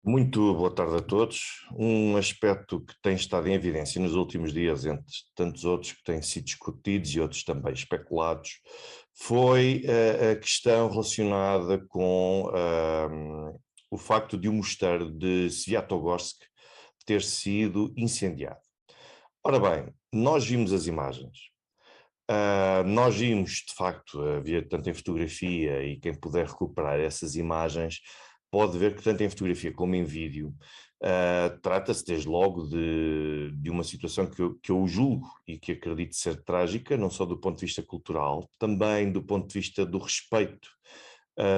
Muito boa tarde a todos. Um aspecto que tem estado em evidência nos últimos dias, entre tantos outros que têm sido discutidos e outros também especulados, foi a questão relacionada com o facto de o mosteiro de Sviatogorsk ter sido incendiado. Ora bem, nós vimos as imagens. Nós vimos, de facto, havia tanto em fotografia e quem puder recuperar essas imagens pode ver que tanto em fotografia como em vídeo trata-se desde logo de uma situação que eu julgo e que acredito ser trágica, não só do ponto de vista cultural, também do ponto de vista do respeito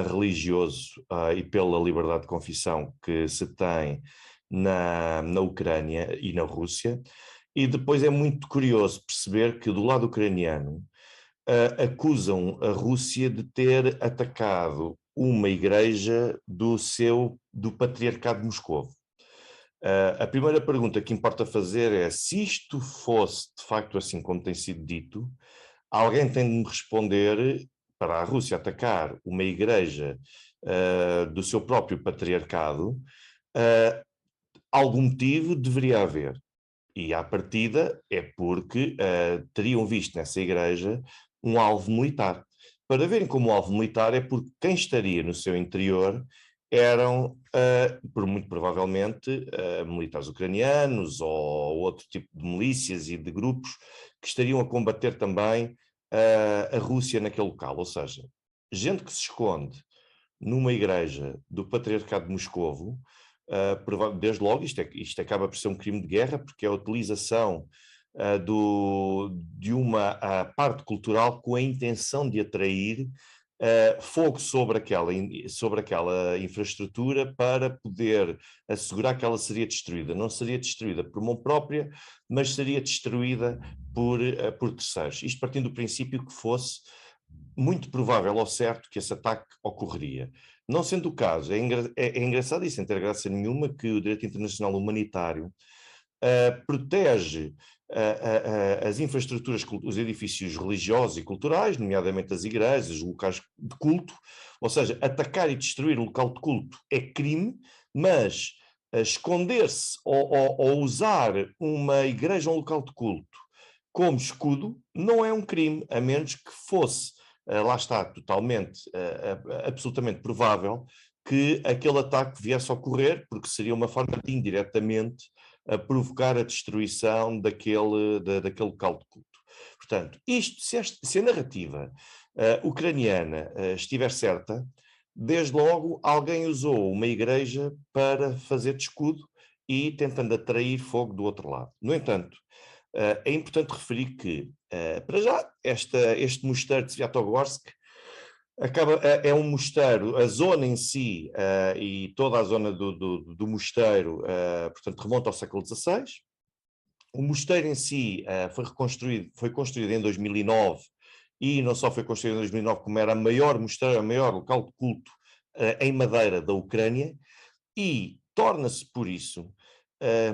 religioso e pela liberdade de confissão que se tem na Ucrânia e na Rússia. E depois é muito curioso perceber que do lado ucraniano acusam a Rússia de ter atacado uma igreja do Patriarcado de Moscovo. A primeira pergunta que importa fazer é: se isto fosse de facto assim como tem sido dito, alguém tem de me responder. Para a Rússia atacar uma igreja do seu próprio patriarcado, uh, algum motivo deveria haver. E à partida é porque teriam visto nessa igreja um alvo militar. Para verem como alvo militar é porque quem estaria no seu interior eram, por muito provavelmente, militares ucranianos ou outro tipo de milícias e de grupos que estariam a combater também a Rússia naquele local. Ou seja, gente que se esconde numa igreja do Patriarcado de Moscovo, desde logo isto acaba por ser um crime de guerra, porque é a utilização de uma parte cultural com a intenção de atrair fogo sobre aquela infraestrutura para poder assegurar que ela seria destruída. Não seria destruída por mão própria, mas seria destruída por terceiros. Isto partindo do princípio que fosse muito provável ao certo que esse ataque ocorreria. Não sendo o caso, é engraçado e sem ter graça nenhuma que o direito internacional humanitário protege as infraestruturas, os edifícios religiosos e culturais, nomeadamente as igrejas, os locais de culto, ou seja, atacar e destruir um local de culto é crime, mas esconder-se ou usar uma igreja ou um local de culto como escudo não é um crime, a menos que fosse, lá está, totalmente, absolutamente provável que aquele ataque viesse a ocorrer, porque seria uma forma de indiretamente provocar a destruição daquele local de culto. Portanto, se a narrativa ucraniana estiver certa, desde logo alguém usou uma igreja para fazer de escudo e tentando atrair fogo do outro lado. No entanto, é importante referir que, para já, este mosteiro de Sviatogorsk é um mosteiro, a zona em si e toda a zona do mosteiro, portanto, remonta ao século XVI. O mosteiro em si foi construído em 2009 e não só foi construído em 2009, como era o maior local de culto em madeira da Ucrânia, e torna-se, por isso,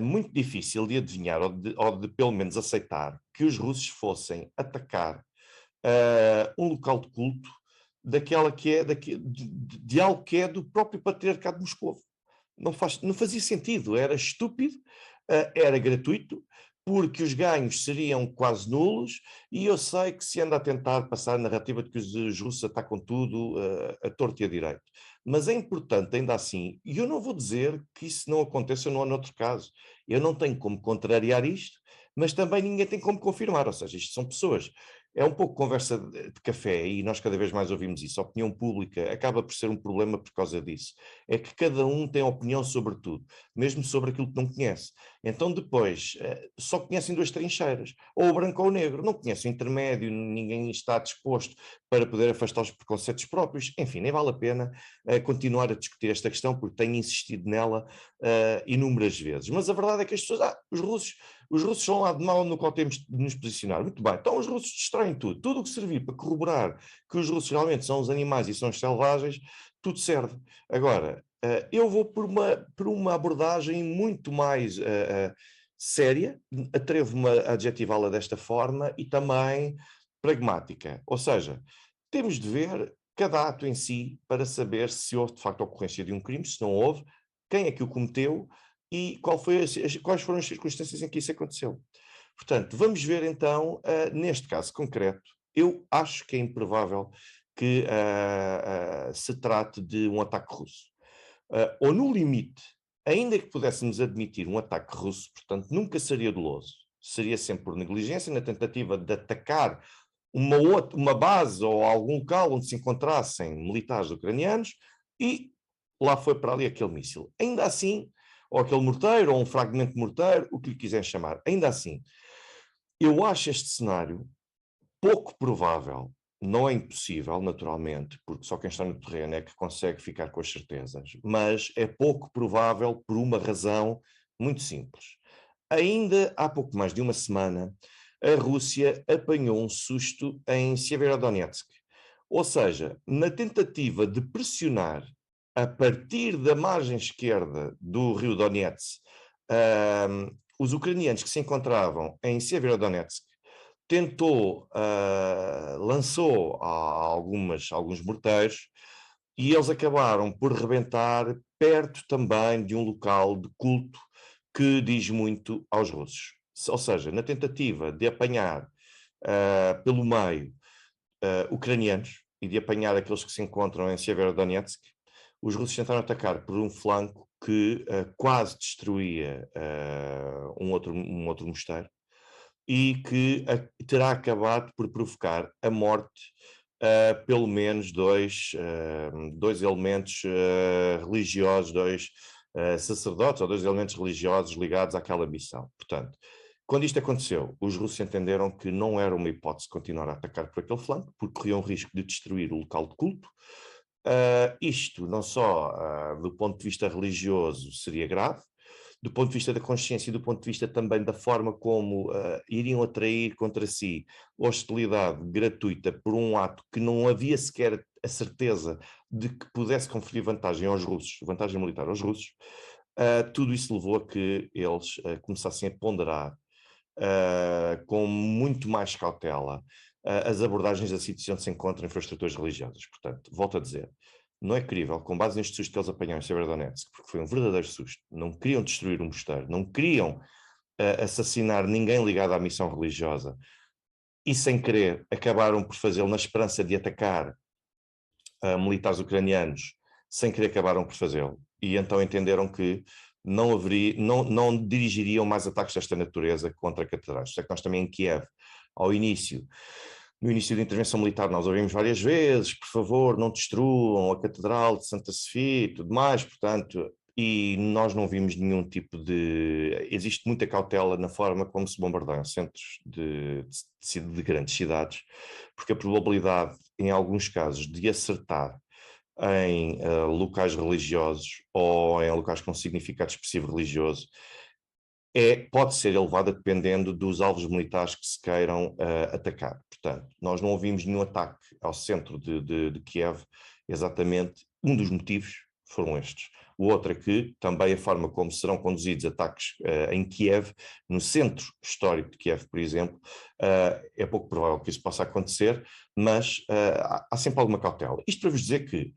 muito difícil de adivinhar ou de pelo menos aceitar que os russos fossem atacar um local de culto daquela que é, de algo que é do próprio Patriarcado de Moscou. Não fazia sentido, era estúpido, era gratuito, porque os ganhos seriam quase nulos, e eu sei que se anda a tentar passar a narrativa de que os russos atacam tudo a torto e a direito. Mas é importante, ainda assim, e eu não vou dizer que isso não aconteça ou noutro caso. Eu não tenho como contrariar isto, mas também ninguém tem como confirmar, ou seja, isto são pessoas. É um pouco conversa de café e nós cada vez mais ouvimos isso. A opinião pública acaba por ser um problema por causa disso. É que cada um tem opinião sobre tudo, mesmo sobre aquilo que não conhece. Então depois só conhecem duas trincheiras, ou o branco ou o negro, não conhecem o intermédio, ninguém está disposto para poder afastar os preconceitos próprios. Enfim, nem vale a pena continuar a discutir esta questão, porque tenho insistido nela inúmeras vezes. Mas a verdade é que as pessoas, os russos são lá de mal no qual temos de nos posicionar. Muito bem, então os russos destroem tudo. Tudo o que servir para corroborar que os russos realmente são os animais e são os selvagens, tudo serve. Agora, eu vou por uma abordagem muito mais séria, atrevo-me a adjetivá-la desta forma, e também pragmática. Ou seja, temos de ver cada ato em si para saber se houve de facto a ocorrência de um crime, se não houve, quem é que o cometeu e quais foram as circunstâncias em que isso aconteceu. Portanto, vamos ver então, neste caso concreto, eu acho que é improvável que se trate de um ataque russo. Ou no limite, ainda que pudéssemos admitir um ataque russo, portanto, nunca seria doloso, seria sempre por negligência na tentativa de atacar uma base ou algum local onde se encontrassem militares ucranianos e lá foi para ali aquele míssil. Ainda assim, ou aquele morteiro, ou um fragmento de morteiro, o que lhe quiser chamar, ainda assim, eu acho este cenário pouco provável. Não é impossível, naturalmente, porque só quem está no terreno é que consegue ficar com as certezas, mas é pouco provável por uma razão muito simples. Ainda há pouco mais de uma semana, a Rússia apanhou um susto em Severodonetsk. Ou seja, na tentativa de pressionar a partir da margem esquerda do rio Donetsk, os ucranianos que se encontravam em Severodonetsk, lançou alguns morteiros e eles acabaram por rebentar perto também de um local de culto que diz muito aos russos. Ou seja, na tentativa de apanhar pelo meio ucranianos e de apanhar aqueles que se encontram em Severodonetsk, os russos tentaram atacar por um flanco que quase destruía um outro mosteiro e que terá acabado por provocar a morte pelo menos dois elementos religiosos, dois sacerdotes ou dois elementos religiosos ligados àquela missão. Portanto, quando isto aconteceu, os russos entenderam que não era uma hipótese continuar a atacar por aquele flanco, porque corriam risco de destruir o local de culto. Isto, não só do ponto de vista religioso, seria grave, do ponto de vista da consciência e do ponto de vista também da forma como iriam atrair contra si hostilidade gratuita por um ato que não havia sequer a certeza de que pudesse conferir vantagem aos russos, vantagem militar aos russos, tudo isso levou a que eles começassem a ponderar com muito mais cautela as abordagens da situação onde se encontram infraestruturas religiosas. Portanto, volto a dizer, não é crível, com base neste susto que eles apanharam em Severodonetsk, porque foi um verdadeiro susto, não queriam destruir um mosteiro, não queriam assassinar ninguém ligado à missão religiosa, e sem querer acabaram por fazê-lo na esperança de atacar militares ucranianos, sem querer acabaram por fazê-lo, e então entenderam que não dirigiriam mais ataques desta natureza contra catedrais. Isto é que nós também em Kiev, no início da intervenção militar, nós ouvimos várias vezes, por favor, não destruam a Catedral de Santa Sofia e tudo mais, portanto, e nós não vimos nenhum tipo de... Existe muita cautela na forma como se bombardeiam centros de grandes cidades, porque a probabilidade, em alguns casos, de acertar em locais religiosos ou em locais com significado expressivo religioso pode ser elevada dependendo dos alvos militares que se queiram atacar. Portanto, nós não ouvimos nenhum ataque ao centro de Kiev, exatamente um dos motivos foram estes. O outro é que também a forma como serão conduzidos ataques em Kiev, no centro histórico de Kiev, por exemplo, é pouco provável que isso possa acontecer, mas há sempre alguma cautela. Isto para vos dizer que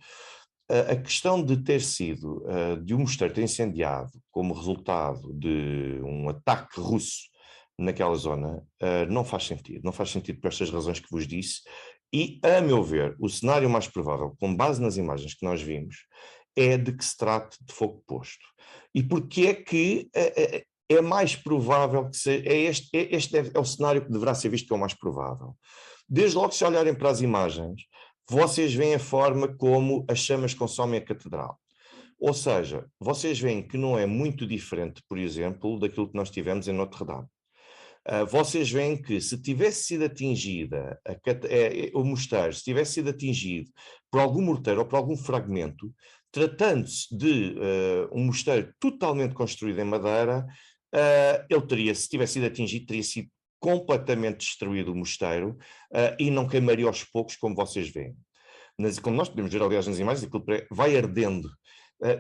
a questão de ter sido, de um mosteiro ter incendiado como resultado de um ataque russo naquela zona, não faz sentido. Não faz sentido por estas razões que vos disse. E, a meu ver, o cenário mais provável, com base nas imagens que nós vimos, é de que se trate de fogo posto. E porque é que é mais provável que seja, este é o cenário que deverá ser visto como o mais provável. Desde logo, se olharem para as imagens, vocês veem a forma como as chamas consomem a catedral. Ou seja, vocês veem que não é muito diferente, por exemplo, daquilo que nós tivemos em Notre Dame. Vocês veem que se tivesse sido atingida o mosteiro, se tivesse sido atingido por algum morteiro ou por algum fragmento, tratando-se de um mosteiro totalmente construído em madeira, ele teria, se tivesse sido atingido, teria sido completamente destruído o mosteiro e não queimaria aos poucos, como vocês veem. Como nós podemos ver, aliás, nas imagens, aquilo vai ardendo.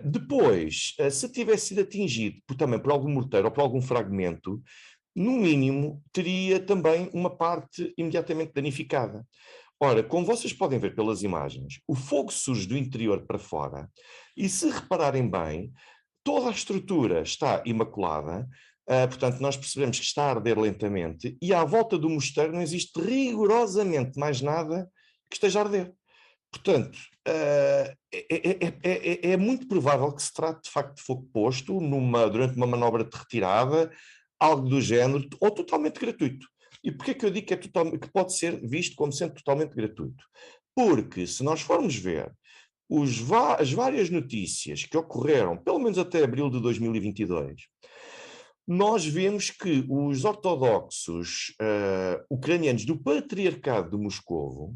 Depois, se tivesse sido atingido também por algum morteiro ou por algum fragmento, no mínimo, teria também uma parte imediatamente danificada. Ora, como vocês podem ver pelas imagens, o fogo surge do interior para fora e, se repararem bem, toda a estrutura está imaculada, portanto, nós percebemos que está a arder lentamente e à volta do mosteiro não existe rigorosamente mais nada que esteja a arder. Portanto, é muito provável que se trate de facto de fogo posto durante uma manobra de retirada, algo do género, ou totalmente gratuito. E porquê que eu digo que pode ser visto como sendo totalmente gratuito? Porque se nós formos ver as várias notícias que ocorreram, pelo menos até abril de 2022, nós vemos que os ortodoxos ucranianos do Patriarcado de Moscovo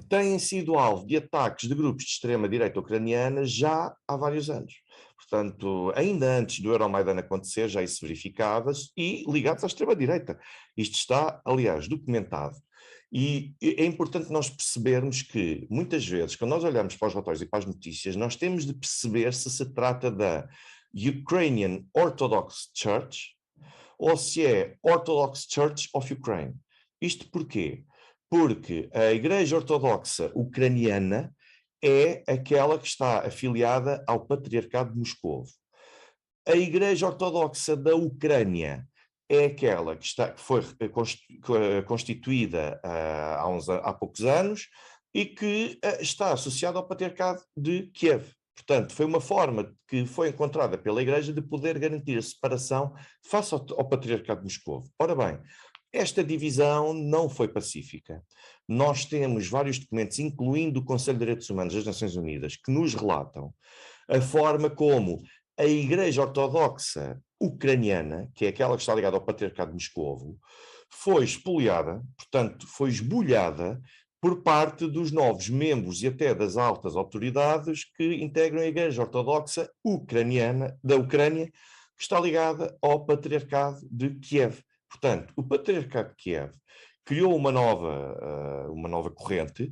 têm sido alvo de ataques de grupos de extrema-direita ucraniana já há vários anos. Portanto, ainda antes do Euromaidan acontecer, já isso verificava e ligados à extrema-direita. Isto está, aliás, documentado. E é importante nós percebermos que, muitas vezes, quando nós olhamos para os relatórios e para as notícias, nós temos de perceber se trata da Ukrainian Orthodox Church ou se é Orthodox Church of Ukraine. Isto porquê? Porque a Igreja Ortodoxa Ucraniana é aquela que está afiliada ao Patriarcado de Moscovo. A Igreja Ortodoxa da Ucrânia é aquela que foi constituída há poucos anos e que está associada ao Patriarcado de Kiev. Portanto, foi uma forma que foi encontrada pela Igreja de poder garantir a separação face ao Patriarcado de Moscovo. Ora bem, esta divisão não foi pacífica. Nós temos vários documentos, incluindo o Conselho de Direitos Humanos das Nações Unidas, que nos relatam a forma como a Igreja Ortodoxa Ucraniana, que é aquela que está ligada ao Patriarcado de Moscovo, foi expoliada, portanto, foi esbulhada por parte dos novos membros e até das altas autoridades que integram a Igreja Ortodoxa Ucraniana, da Ucrânia, que está ligada ao Patriarcado de Kiev. Portanto, o Patriarcado de Kiev criou uma nova corrente,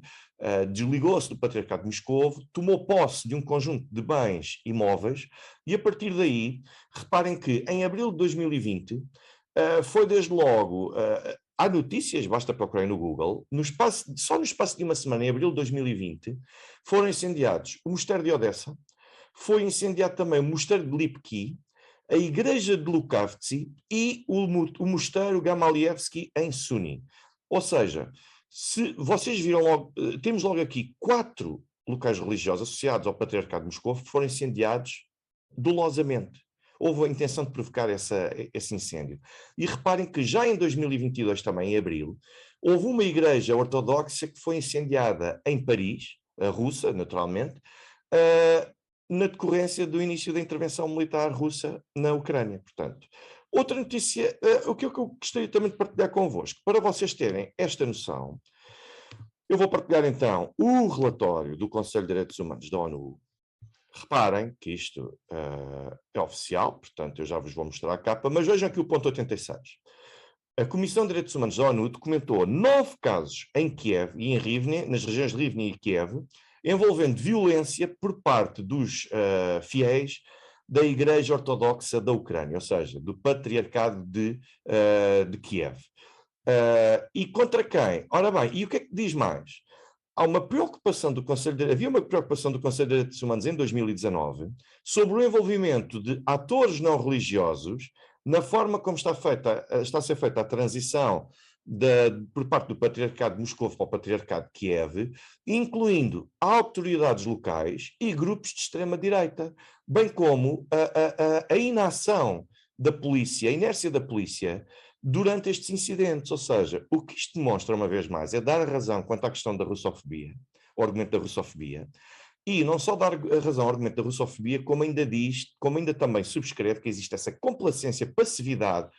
desligou-se do Patriarcado de Moscovo, tomou posse de um conjunto de bens imóveis e, a partir daí, reparem que em abril de 2020, foi desde logo, há notícias, basta procurar no Google, só no espaço de uma semana, em abril de 2020, foram incendiados o Mosteiro de Odessa, foi incendiado também o Mosteiro de Lipki, a Igreja de Lukavtsy e o Mosteiro Gamalievski em Suni. Ou seja, se vocês viram logo, temos logo aqui 4 locais religiosos associados ao Patriarcado de Moscou que foram incendiados dolosamente. Houve a intenção de provocar esse incêndio. E reparem que já em 2022, também em abril, houve uma igreja ortodoxa que foi incendiada em Paris, a russa, naturalmente, na decorrência do início da intervenção militar russa na Ucrânia. Portanto, outra notícia, o que eu gostaria também de partilhar convosco, para vocês terem esta noção, eu vou partilhar então o relatório do Conselho de Direitos Humanos da ONU. Reparem que isto é oficial, portanto eu já vos vou mostrar a capa, mas vejam aqui o ponto 86. A Comissão de Direitos Humanos da ONU documentou 9 casos em Kiev e em Rivne, nas regiões de Rivne e Kiev, envolvendo violência por parte dos fiéis da Igreja Ortodoxa da Ucrânia, ou seja, do Patriarcado de Kiev. E contra quem? Ora bem, e o que é que diz mais? Havia uma preocupação do Conselho de Direitos Humanos em 2019 sobre o envolvimento de atores não religiosos na forma como está a ser feita a transição por parte do Patriarcado de Moscou para o Patriarcado de Kiev, incluindo autoridades locais e grupos de extrema-direita, bem como a inação da polícia, a inércia da polícia durante estes incidentes. Ou seja, o que isto demonstra, uma vez mais, é dar a razão quanto à questão da russofobia, o argumento da russofobia, e não só dar a razão ao argumento da russofobia, como ainda também subscreve que existe essa complacência, passividade,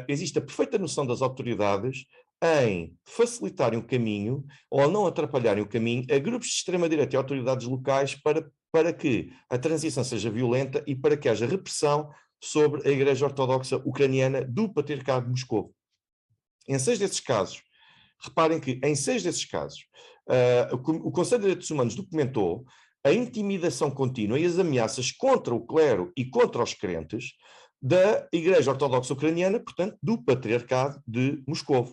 existe a perfeita noção das autoridades em facilitarem o caminho, ou não atrapalharem o caminho, a grupos de extrema-direita e autoridades locais para que a transição seja violenta e para que haja repressão sobre a Igreja Ortodoxa Ucraniana do Patriarcado de Moscou. Em 6 desses casos, reparem que em 6 desses casos, o Conselho de Direitos Humanos documentou a intimidação contínua e as ameaças contra o clero e contra os crentes da Igreja Ortodoxa Ucraniana, portanto, do Patriarcado de Moscou.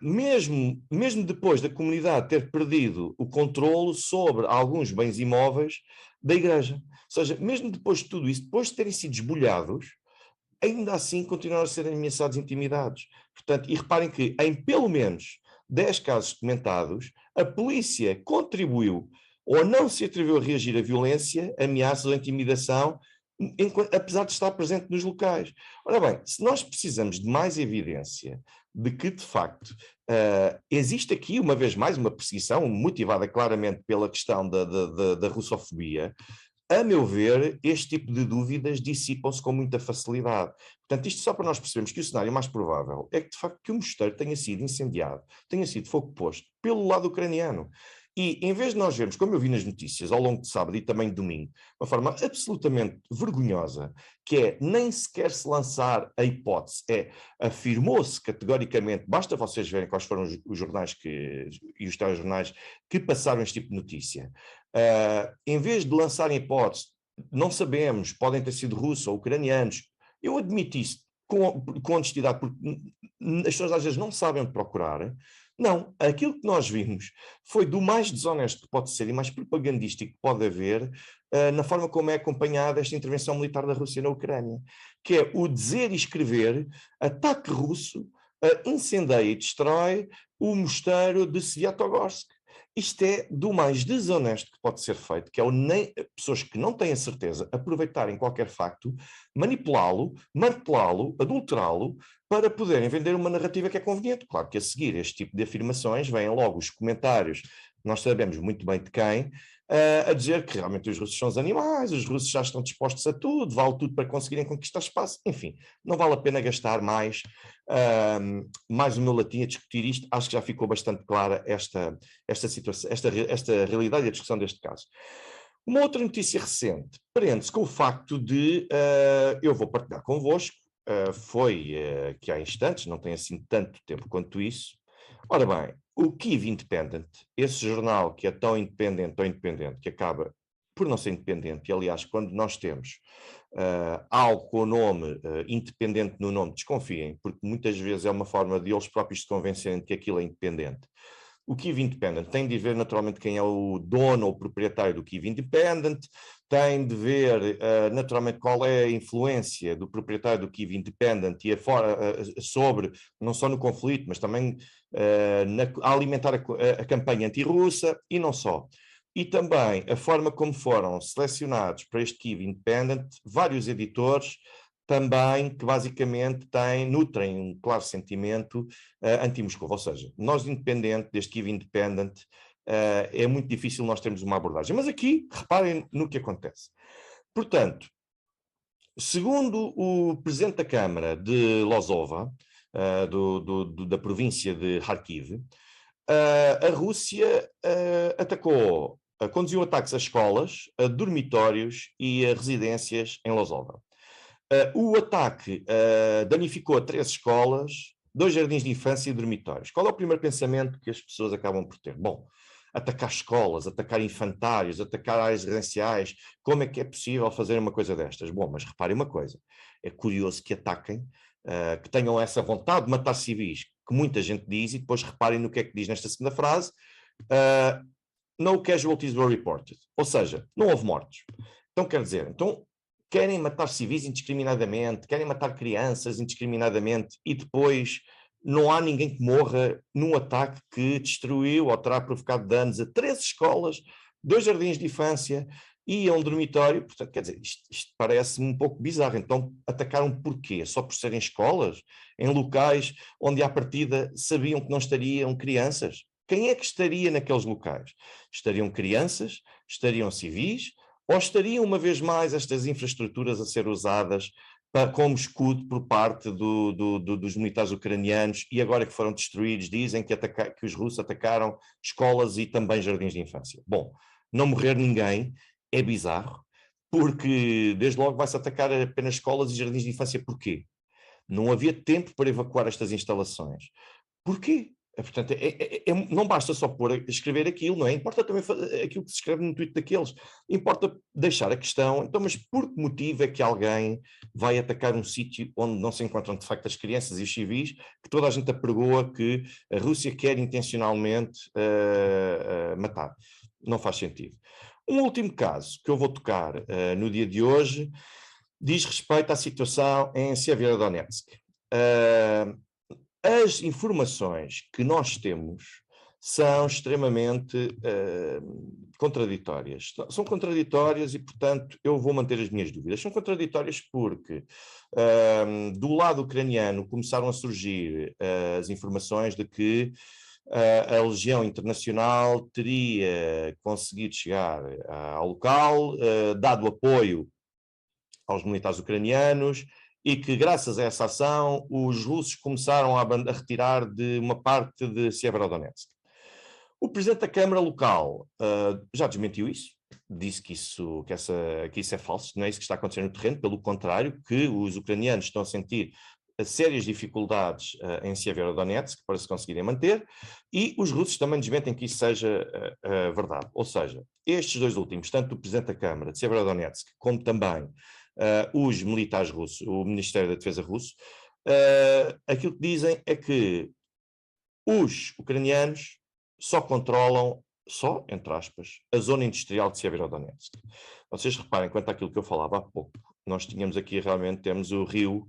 Mesmo depois da comunidade ter perdido o controlo sobre alguns bens imóveis da Igreja. Ou seja, mesmo depois de tudo isso, depois de terem sido esbulhados, ainda assim continuaram a ser ameaçados e intimidados. Portanto, e reparem que em pelo menos 10 casos documentados, a polícia contribuiu ou não se atreveu a reagir à violência, ameaças ou intimidação, apesar de estar presente nos locais. Ora bem, se nós precisamos de mais evidência de que, de facto, existe aqui, uma vez mais, uma perseguição motivada claramente pela questão da russofobia, a meu ver, este tipo de dúvidas dissipam-se com muita facilidade. Portanto, isto só para nós percebermos que o cenário mais provável é que, de facto, que o mosteiro tenha sido incendiado, tenha sido fogo posto pelo lado ucraniano. E, em vez de nós vermos, como eu vi nas notícias, ao longo de sábado e também de domingo, uma forma absolutamente vergonhosa, que é nem sequer se lançar a hipótese, afirmou-se categoricamente, basta vocês verem quais foram os jornais e os telejornais que passaram este tipo de notícia, em vez de lançarem hipótese, não sabemos, podem ter sido russos ou ucranianos, eu admito isso com honestidade, porque as pessoas às vezes não sabem onde procurar. Não, aquilo que nós vimos foi do mais desonesto que pode ser e mais propagandístico que pode haver na forma como é acompanhada esta intervenção militar da Rússia na Ucrânia, que é o dizer e escrever ataque russo, incendeia e destrói o mosteiro de Sviatogorsk. Isto é do mais desonesto que pode ser feito, que é pessoas que não têm a certeza aproveitarem qualquer facto, manipulá-lo, martelá-lo, adulterá-lo, para poderem vender uma narrativa que é conveniente. Claro que a seguir este tipo de afirmações vêm logo os comentários, nós sabemos muito bem de quem, a dizer que realmente os russos são os animais, os russos já estão dispostos a tudo, vale tudo para conseguirem conquistar espaço, enfim, não vale a pena gastar mais o meu latim a discutir isto, acho que já ficou bastante clara esta situação, esta realidade e a discussão deste caso. Uma outra notícia recente prende-se com o facto de, eu vou partilhar convosco, foi que há instantes, não tem assim tanto tempo quanto isso. Ora bem, o Kyiv Independent, esse jornal que é tão independente, que acaba por não ser independente, e aliás, quando nós temos algo com o nome independente no nome, desconfiem, porque muitas vezes é uma forma de eles próprios se convencerem de que aquilo é independente. O Kyiv Independent tem de ver naturalmente quem é o dono ou proprietário do Kyiv Independent, tem de ver naturalmente qual é a influência do proprietário do Kyiv Independent e sobre, não só no conflito, mas também a alimentar a campanha anti-russa e não só. E também a forma como foram selecionados para este Kyiv Independent vários editores também que basicamente nutrem um claro sentimento anti-Moscou. Ou seja, nós independente deste Kyiv Independent, é muito difícil nós termos uma abordagem. Mas aqui, reparem no que acontece. Portanto, segundo o presidente da Câmara de Lozova, da província de Kharkiv, a Rússia conduziu ataques a escolas, a dormitórios e a residências em Lozova. O ataque danificou 3 escolas, 2 jardins de infância e dormitórios. Qual é o primeiro pensamento que as pessoas acabam por ter? Bom, atacar escolas, atacar infantários, atacar áreas residenciais, como é que é possível fazer uma coisa destas? Bom, mas reparem uma coisa, é curioso que ataquem, que tenham essa vontade de matar civis, que muita gente diz, e depois reparem no que é que diz nesta segunda frase, no casualties were reported, ou seja, não houve mortos. Então quer dizer, querem matar civis indiscriminadamente, querem matar crianças indiscriminadamente e depois não há ninguém que morra num ataque que destruiu ou terá provocado danos a 3 escolas, 2 jardins de infância e a um dormitório. Portanto, quer dizer, isto parece-me um pouco bizarro. Então, atacaram porquê? Só por serem escolas? Em locais onde à partida sabiam que não estariam crianças? Quem é que estaria naqueles locais? Estariam crianças? Estariam civis? Ou estariam, uma vez mais, estas infraestruturas a ser usadas como escudo por parte dos militares ucranianos e agora que foram destruídos, dizem que os russos atacaram escolas e também jardins de infância. Bom, não morrer ninguém é bizarro, porque desde logo vai-se atacar apenas escolas e jardins de infância. Porquê? Não havia tempo para evacuar estas instalações. Porquê? Portanto, não basta só escrever aquilo, não é? Importa também aquilo que se escreve no tweet daqueles. Importa deixar a questão, então, mas por que motivo é que alguém vai atacar um sítio onde não se encontram de facto as crianças e os civis, que toda a gente apregoa que a Rússia quer intencionalmente matar? Não faz sentido. Um último caso que eu vou tocar no dia de hoje diz respeito à situação em Severodonetsk. As informações que nós temos são extremamente contraditórias. São contraditórias e, portanto, eu vou manter as minhas dúvidas. São contraditórias porque, do lado ucraniano, começaram a surgir as informações de que a Legião Internacional teria conseguido chegar ao local, dado apoio aos militares ucranianos, e que, graças a essa ação, os russos começaram a retirar de uma parte de Severodonetsk. O presidente da Câmara local já desmentiu isso, disse que isso é falso, não é isso que está acontecendo no terreno, pelo contrário, que os ucranianos estão a sentir sérias dificuldades em Severodonetsk para se conseguirem manter, e os russos também desmentem que isso seja verdade. Ou seja, estes dois últimos, tanto o presidente da Câmara de Severodonetsk, como também os militares russos, o Ministério da Defesa russo, aquilo que dizem é que os ucranianos só controlam, só, entre aspas, a zona industrial de Severodonetsk. Vocês reparem, quanto àquilo que eu falava há pouco, nós tínhamos aqui realmente, temos o rio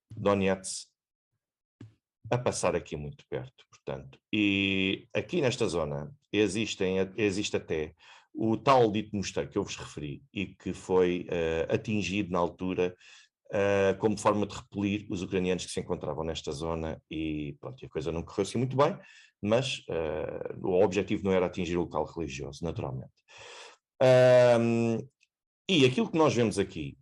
Donetsk a passar aqui muito perto, portanto, e aqui nesta zona existe até o tal dito mosteiro que eu vos referi e que foi atingido na altura como forma de repelir os ucranianos que se encontravam nesta zona e pronto, a coisa não correu assim muito bem, mas o objetivo não era atingir o local religioso, naturalmente. E aquilo que nós vemos aqui,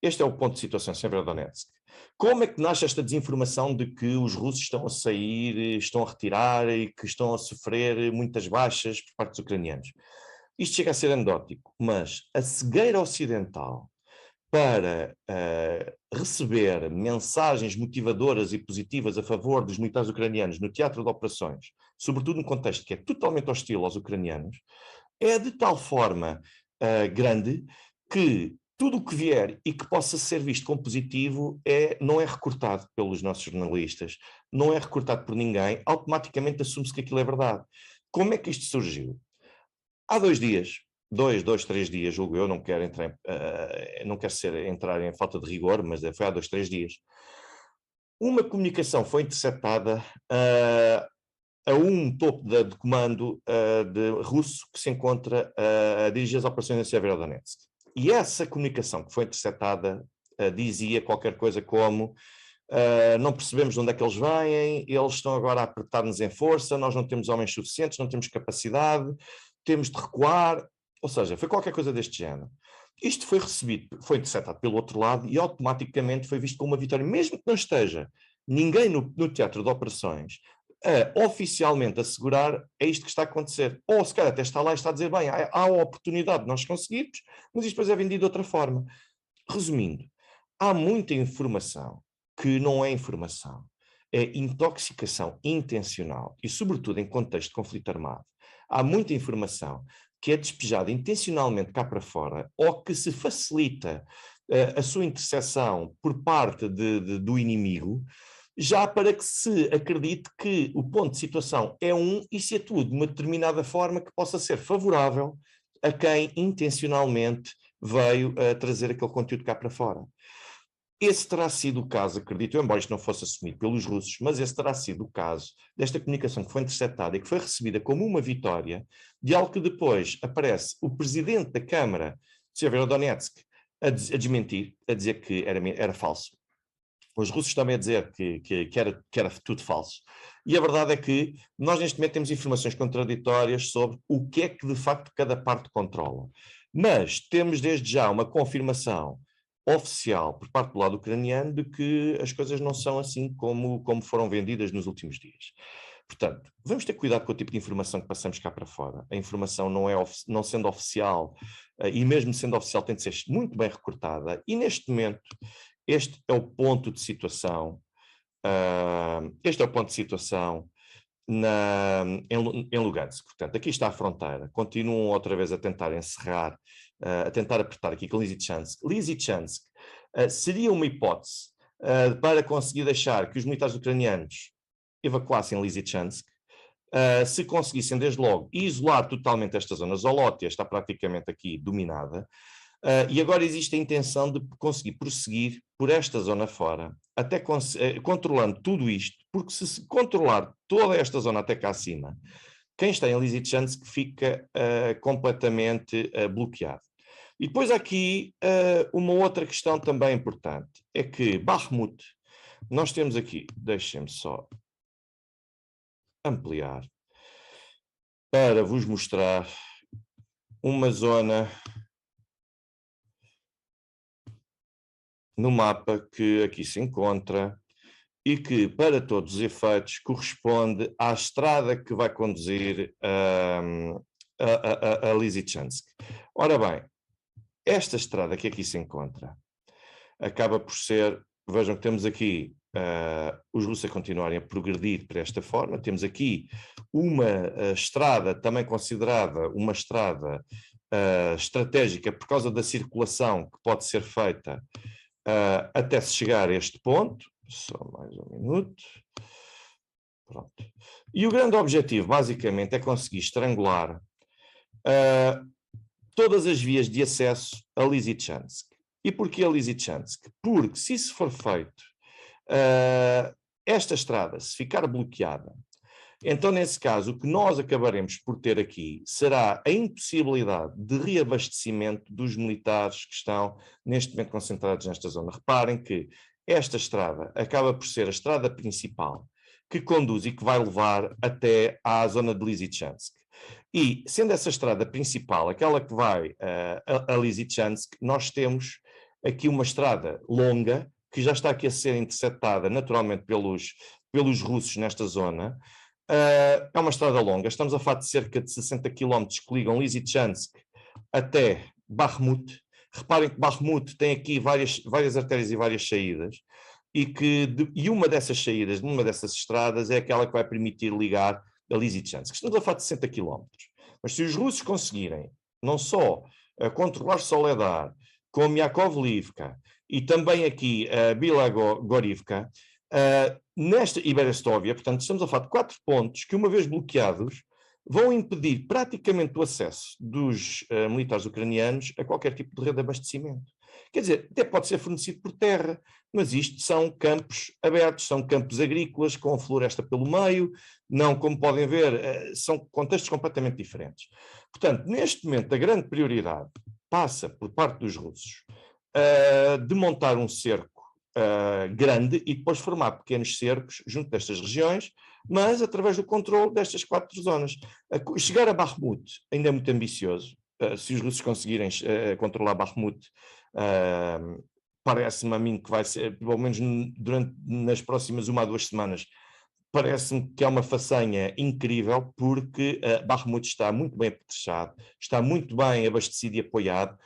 este é o ponto de situação em Severodonetsk. Como é que nasce esta desinformação de que os russos estão a sair, estão a retirar e que estão a sofrer muitas baixas por parte dos ucranianos? Isto chega a ser anedótico, mas a cegueira ocidental para receber mensagens motivadoras e positivas a favor dos militares ucranianos no teatro de operações, sobretudo num contexto que é totalmente hostil aos ucranianos, é de tal forma grande que tudo o que vier e que possa ser visto como positivo não é recortado pelos nossos jornalistas, não é recortado por ninguém, automaticamente assume-se que aquilo é verdade. Como é que isto surgiu? Há 2 dias, 3 dias, julgo eu, não quero entrar em falta de rigor, mas foi há 2, 3 dias. Uma comunicação foi interceptada a um topo de comando russo que se encontra a dirigir as operações em Severodonetsk. E essa comunicação que foi interceptada dizia qualquer coisa como não percebemos de onde é que eles vêm, eles estão agora a apertar-nos em força, nós não temos homens suficientes, não temos capacidade, temos de recuar, ou seja, foi qualquer coisa deste género. Isto foi recebido, foi interceptado pelo outro lado e automaticamente foi visto como uma vitória, mesmo que não esteja ninguém no teatro de operações oficialmente assegurar é isto que está a acontecer. Ou se calhar até está lá e está a dizer, bem, há a oportunidade de nós conseguirmos, mas isto depois é vendido de outra forma. Resumindo, há muita informação que não é informação, é intoxicação intencional e, sobretudo, em contexto de conflito armado. Há muita informação que é despejada intencionalmente cá para fora ou que se facilita a sua interseção por parte do inimigo, já para que se acredite que o ponto de situação é e se atua de uma determinada forma que possa ser favorável a quem intencionalmente veio a trazer aquele conteúdo cá para fora. Esse terá sido o caso, acredito eu, embora isto não fosse assumido pelos russos, mas esse terá sido o caso desta comunicação que foi interceptada e que foi recebida como uma vitória de algo que depois aparece o presidente da Câmara de Severodonetsk a desmentir, a dizer que era falso. Os russos também a dizer que era tudo falso. E a verdade é que nós neste momento temos informações contraditórias sobre o que é que de facto cada parte controla. Mas temos desde já uma confirmação oficial por parte do lado ucraniano de que as coisas não são assim como foram vendidas nos últimos dias. Portanto, vamos ter cuidado com o tipo de informação que passamos cá para fora. A informação não sendo oficial, e mesmo sendo oficial, tem de ser muito bem recortada. E neste momento, este é o ponto de situação em Lugansk. Portanto, aqui está a fronteira. Continuam outra vez a tentar encerrar, a tentar apertar aqui com Lysychansk. Lysychansk seria uma hipótese para conseguir deixar que os militares ucranianos evacuassem Lysychansk, se conseguissem desde logo isolar totalmente esta zona. Zolotia está praticamente aqui dominada, e agora existe a intenção de conseguir prosseguir por esta zona fora, até controlando tudo isto, porque se controlar toda esta zona até cá acima, quem está em Lysychansk fica completamente bloqueado. E depois há aqui uma outra questão também importante, é que Bakhmut, nós temos aqui, deixem-me só ampliar, para vos mostrar uma zona no mapa que aqui se encontra e que, para todos os efeitos, corresponde à estrada que vai conduzir a Lysychansk. Ora bem, esta estrada que aqui se encontra acaba por ser, vejam que temos aqui os russos a continuarem a progredir para esta forma, temos aqui uma estrada também considerada uma estrada estratégica por causa da circulação que pode ser feita até se chegar a este ponto. Só mais um minuto. Pronto. E o grande objetivo, basicamente, é conseguir estrangular todas as vias de acesso a Lysychansk. E porquê a Lysychansk? Porque se isso for feito, esta estrada, se ficar bloqueada, então, nesse caso, o que nós acabaremos por ter aqui será a impossibilidade de reabastecimento dos militares que estão, neste momento, concentrados nesta zona. Reparem que esta estrada acaba por ser a estrada principal que conduz e que vai levar até à zona de Lysychansk. E, sendo essa estrada principal, aquela que vai a Lysychansk, nós temos aqui uma estrada longa, que já está aqui a ser interceptada naturalmente pelos russos nesta zona. É uma estrada longa, estamos a falar de cerca de 60 km que ligam Lysychansk até Bakhmut. Reparem que Bakhmut tem aqui várias artérias e várias saídas, e uma dessas saídas, numa dessas estradas, é aquela que vai permitir ligar a Lysychansk. Estamos a falar de 60 km. Mas se os russos conseguirem, não só controlar Soledar, como Yakovlivka, e também aqui Bilagorivka, e Berestovia, portanto, estamos a falar de 4 pontos que, uma vez bloqueados, vão impedir praticamente o acesso dos militares ucranianos a qualquer tipo de rede de abastecimento. Quer dizer, até pode ser fornecido por terra, mas isto são campos abertos, são campos agrícolas com a floresta pelo meio, não, como podem ver, são contextos completamente diferentes. Portanto, neste momento, a grande prioridade passa por parte dos russos de montar um cerco grande e depois formar pequenos cercos junto destas regiões, mas através do controle destas 4 zonas. Chegar a Bakhmut ainda é muito ambicioso. Se os russos conseguirem controlar Bakhmut, parece-me a mim que vai ser, pelo menos nas próximas 1 a 2 semanas, parece-me que é uma façanha incrível, porque Bakhmut está muito bem apetrechado, está muito bem abastecido e apoiado,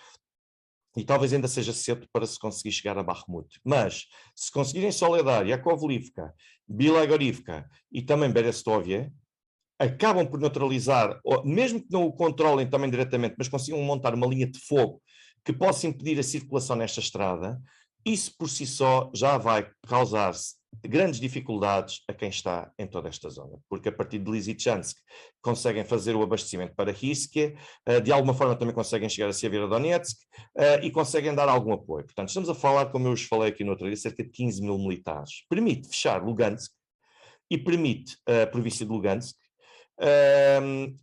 e talvez ainda seja cedo para se conseguir chegar a Bakhmut. Mas, se conseguirem Soledar, Yakovlivka, Bilagorivka e também Berestovia, acabam por neutralizar, mesmo que não o controlem também diretamente, mas consigam montar uma linha de fogo que possa impedir a circulação nesta estrada, isso por si só já vai causar grandes dificuldades a quem está em toda esta zona, porque a partir de Lysychansk conseguem fazer o abastecimento para Riskia, de alguma forma também conseguem chegar a Severodonetsk e conseguem dar algum apoio. Portanto, estamos a falar, como eu vos falei aqui no outro dia, cerca de 15 mil militares. Permite fechar Lugansk e permite a província de Lugansk,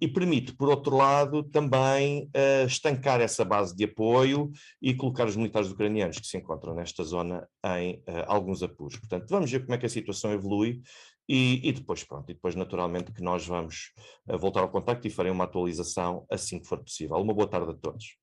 e permite, por outro lado, também estancar essa base de apoio e colocar os militares ucranianos que se encontram nesta zona em alguns apuros. Portanto, vamos ver como é que a situação evolui e depois, pronto, e depois naturalmente que nós vamos voltar ao contacto e farei uma atualização assim que for possível. Uma boa tarde a todos.